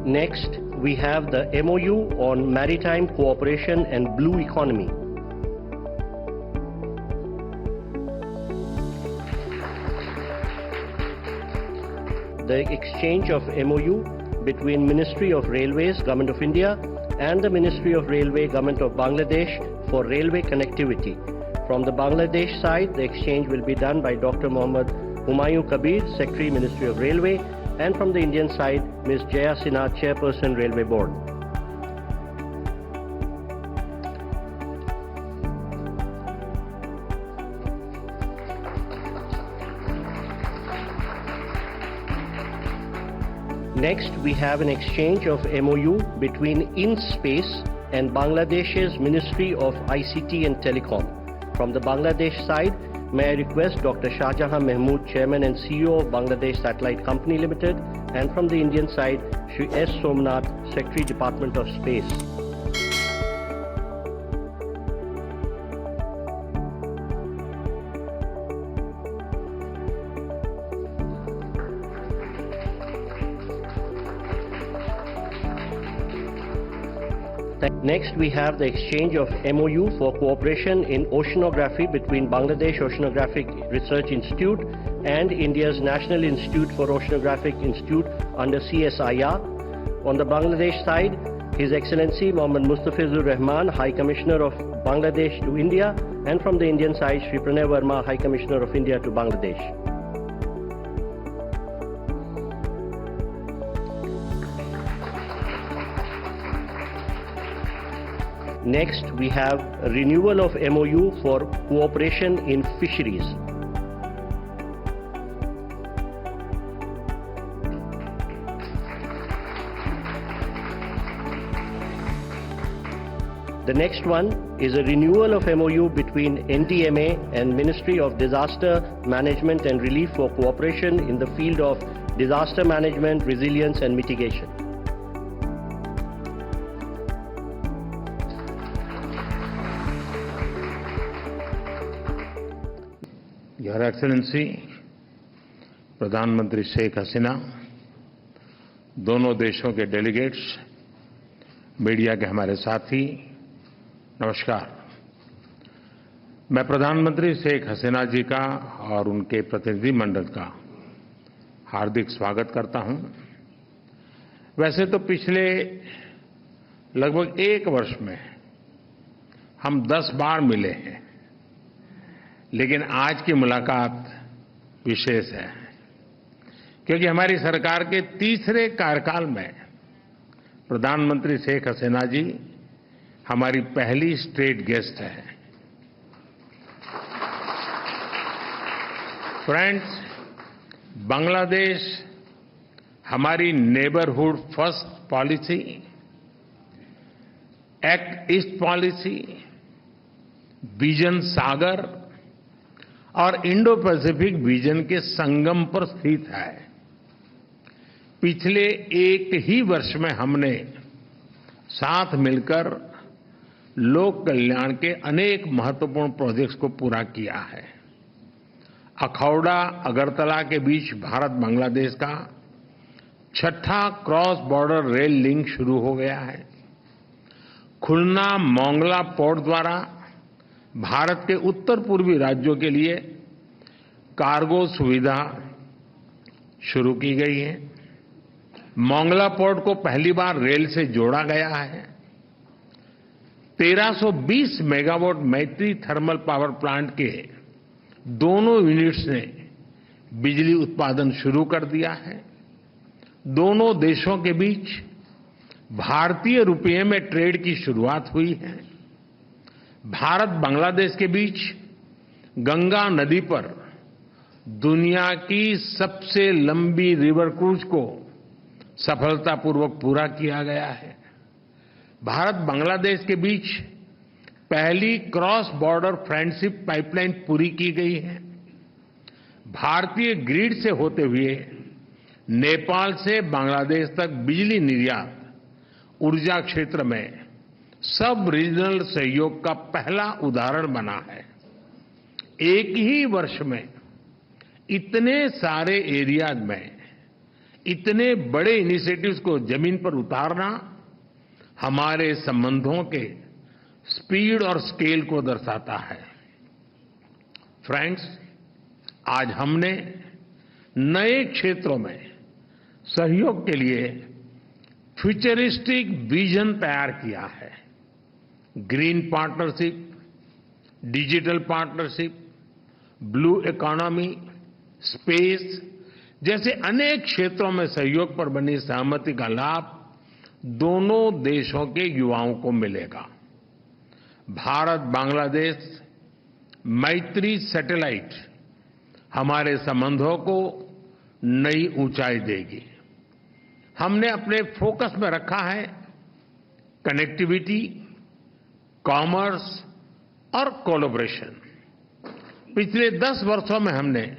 Next, we have the MOU on maritime cooperation and blue economy. The exchange of MOU between Ministry of Railways, Government of India, and the Ministry of Railway, Government of Bangladesh for railway connectivity. From the Bangladesh side, the exchange will be done by Dr. Mohammad Humayun Kabir, Secretary, Ministry of Railway, and from the Indian side, Ms. Jaya Sinha, Chairperson, Railway Board. Next, we have an exchange of MOU between InSpace and Bangladesh's Ministry of ICT and Telecom. From the Bangladesh side, may I request Dr. Shahjahan Mahmood, Chairman and CEO of Bangladesh Satellite Company Limited, and from the Indian side, Shri S. Somnath, Secretary, Department of Space. Next, we have the exchange of MOU for cooperation in oceanography between Bangladesh Oceanographic Research Institute and India's National Institute for Oceanographic Institute under CSIR. On the Bangladesh side, His Excellency Mohammad Mustafizur Rahman, High Commissioner of Bangladesh to India, and from the Indian side, Shri Pranay Verma, High Commissioner of India to Bangladesh. Next, we have a renewal of MOU for cooperation in fisheries. The next one is a renewal of MOU between NDMA and Ministry of Disaster Management and Relief for cooperation in the field of disaster management, resilience and mitigation. Your excellency प्रधानमंत्री शेख हसीना, दोनों देशों के delegates, media के हमारे साथी, नमस्कार। मैं प्रधानमंत्री शेख हसीना जी का और उनके प्रतिनिधिमंडल का हार्दिक स्वागत करता हूं। वैसे तो पिछले लगभग 1 वर्ष में हम 10 बार मिले हैं, लेकिन आज की मुलाकात विशेष है क्योंकि हमारी सरकार के तीसरे कार्यकाल में प्रधानमंत्री शेख हसीना जी हमारी पहली स्टेट गेस्ट है। फ्रेंड्स, बांग्लादेश हमारी neighbourhood first policy, act east policy, vision Sagar और इंडो पैसिफिक विजन के संगम पर स्थित है। पिछले 1 ही वर्ष में हमने साथ मिलकर लोक कल्याण के अनेक महत्वपूर्ण प्रोजेक्ट्स को पूरा किया है। अखौड़ा अगरतला के बीच भारत बांग्लादेश का 6ठा क्रॉस बॉर्डर रेल लिंक शुरू हो गया है। खुलना मोंगला पोर्ट द्वारा भारत के उत्तर पूर्वी राज्यों के लिए कार्गो सुविधा शुरू की गई है। मोंगला पोर्ट को पहली बार रेल से जोड़ा गया है। 1320 मेगावाट मैत्री थर्मल पावर प्लांट के दोनों यूनिट्स ने बिजली उत्पादन शुरू कर दिया है। दोनों देशों के बीच भारतीय रुपये में ट्रेड की शुरुआत हुई है। भारत बांग्लादेश के बीच गंगा नदी पर दुनिया की सबसे लंबी रिवर क्रूज को सफलतापूर्वक पूरा किया गया है। भारत बांग्लादेश के बीच पहली क्रॉस बॉर्डर फ्रेंडशिप पाइपलाइन पूरी की गई है। भारतीय ग्रिड से होते हुए नेपाल से बांग्लादेश तक बिजली निर्यात ऊर्जा क्षेत्र में सब रीजनल सहयोग का पहला उदाहरण बना है। एक ही वर्ष में इतने सारे एरियाज में इतने बड़े इनिशिएटिव्स को जमीन पर उतारना हमारे संबंधों के स्पीड और स्केल को दर्शाता है। फ्रेंड्स, आज हमने नए क्षेत्रों में सहयोग के लिए फ्यूचरिस्टिक विजन तैयार किया है। Green partnership, digital partnership, blue economy, space जैसे अनेक क्षेत्रों में सहयोग पर बनी सहमति का लाभ दोनों देशों के युवाओं को मिलेगा। भारत बांग्लादेश मैत्री सैटेलाइट हमारे संबंधों को नई ऊंचाई देगी। हमने अपने फोकस में रखा है कनेक्टिविटी, कॉमर्स और कोलैबोरेशन। पिछले 10 वर्षों में हमने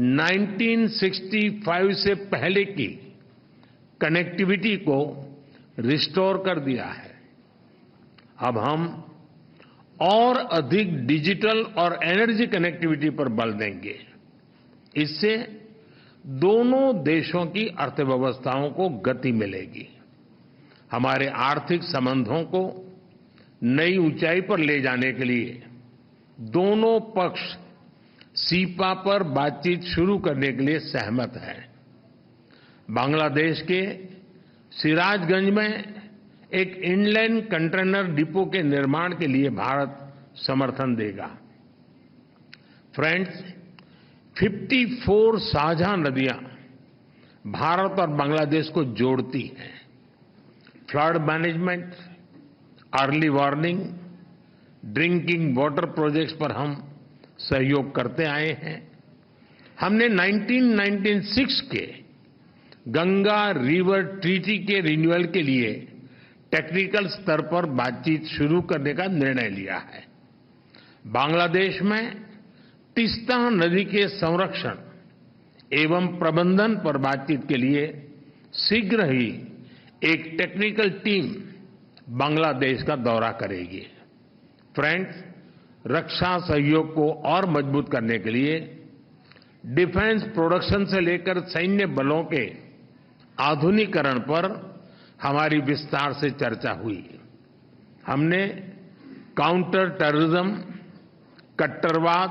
1965 से पहले की कनेक्टिविटी को रिस्टोर कर दिया है। अब हम और अधिक डिजिटल और एनर्जी कनेक्टिविटी पर बल देंगे। इससे दोनों देशों की अर्थव्यवस्थाओं को गति मिलेगी। हमारे आर्थिक संबंधों को नई ऊंचाई पर ले जाने के लिए दोनों पक्ष सीपा पर बातचीत शुरू करने के लिए सहमत हैं। बांग्लादेश के सिराजगंज में एक इनलैंड कंटेनर डिपो के निर्माण के लिए भारत समर्थन देगा। फ्रेंड्स, 54 साझा नदियां भारत और बांग्लादेश को जोड़ती हैं। Flood management, early warning, drinking water projects पर हम सहयोग करते आए हैं। हमने 1996 के गंगा रिवर ट्रीटी के रिन्यूअल के लिए टेक्निकल स्तर पर बातचीत शुरू करने का निर्णय लिया है। बांग्लादेश में तीस्ता नदी के संरक्षण एवं प्रबंधन पर बातचीत के लिए शीघ्र ही एक टेक्निकल टीम बांग्लादेश का दौरा करेगी। फ्रेंड्स, रक्षा सहयोग को और मजबूत करने के लिए डिफेंस प्रोडक्शन से लेकर सैन्य बलों के आधुनिकीकरण पर हमारी विस्तार से चर्चा हुई। हमने काउंटर टेररिज्म, कट्टरवाद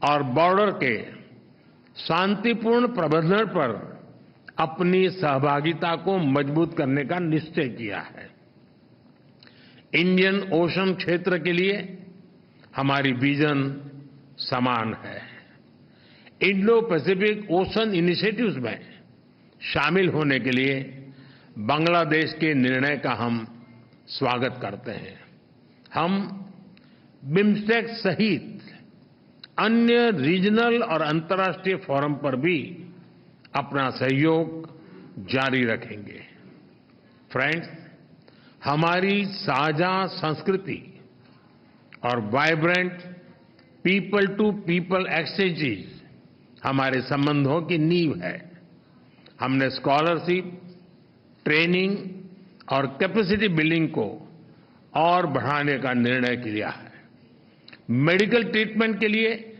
और बॉर्डर के शांतिपूर्ण प्रबंधन पर अपनी सहभागिता को मजबूत करने का निश्चय किया है। इंडियन ओशन क्षेत्र के लिए हमारी विजन समान है। इंडो पैसिफिक ओशन इनिशिएटिव्स में शामिल होने के लिए बांग्लादेश के निर्णय का हम स्वागत करते हैं। हम बिम्स्टेक सहित अन्य रीजनल और अंतर्राष्ट्रीय फोरम पर भी अपना सहयोग जारी रखेंगे। फ्रेंड्स, हमारी साझा संस्कृति और vibrant people to people exchanges हमारे संबंधों की नींव है। हमने स्कॉलरशिप, ट्रेनिंग और कैपेसिटी बिल्डिंग को और बढ़ाने का निर्णय लिया है। मेडिकल ट्रीटमेंट के लिए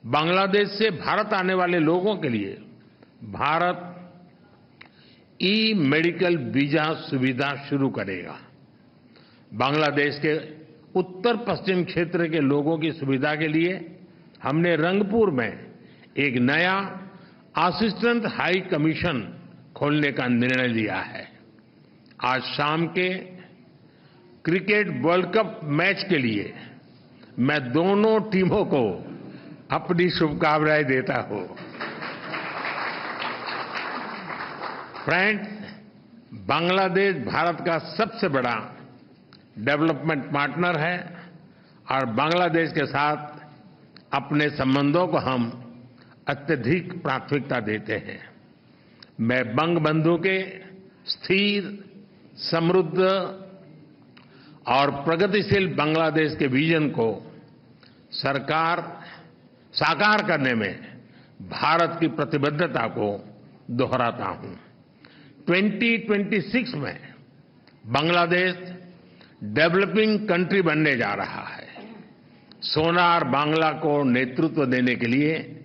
बांग्लादेश से भारत आने वाले लोगों के लिए भारत ई मेडिकल वीजा सुविधा शुरू करेगा। बांग्लादेश के उत्तर पश्चिम क्षेत्र के लोगों की सुविधा के लिए हमने रंगपुर में एक नया असिस्टेंट हाई कमीशन खोलने का निर्णय लिया है। आज शाम के क्रिकेट वर्ल्ड कप मैच के लिए मैं दोनों टीमों को अपनी शुभकामनाएं देता हूं। फ्रेंड्स, बांग्लादेश भारत का सबसे बड़ा डेवलपमेंट पार्टनर है और बांग्लादेश के साथ अपने संबंधों को हम अत्यधिक प्राथमिकता देते हैं। मैं बंगबंधु के स्थिर, समृद्ध और प्रगतिशील बांग्लादेश के विजन को साकार करने में भारत की प्रतिबद्धता को दोहराता हूं। 2026 में बांग्लादेश डेवलपिंग कंट्री बनने जा रहा है। सोनार बांग्ला को नेतृत्व देने के लिए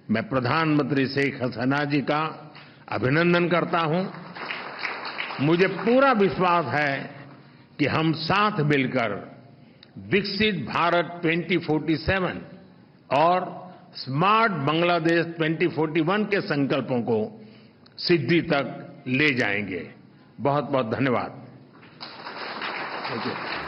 मैं प्रधानमंत्री शेख हसीना जी का अभिनंदन करता हूं। मुझे पूरा विश्वास है कि हम साथ मिलकर विकसित भारत 2047 और स्मार्ट बांग्लादेश 2041 के संकल्पों को सिद्धि तक ले जाएंगे। बहुत बहुत धन्यवाद। Thank you.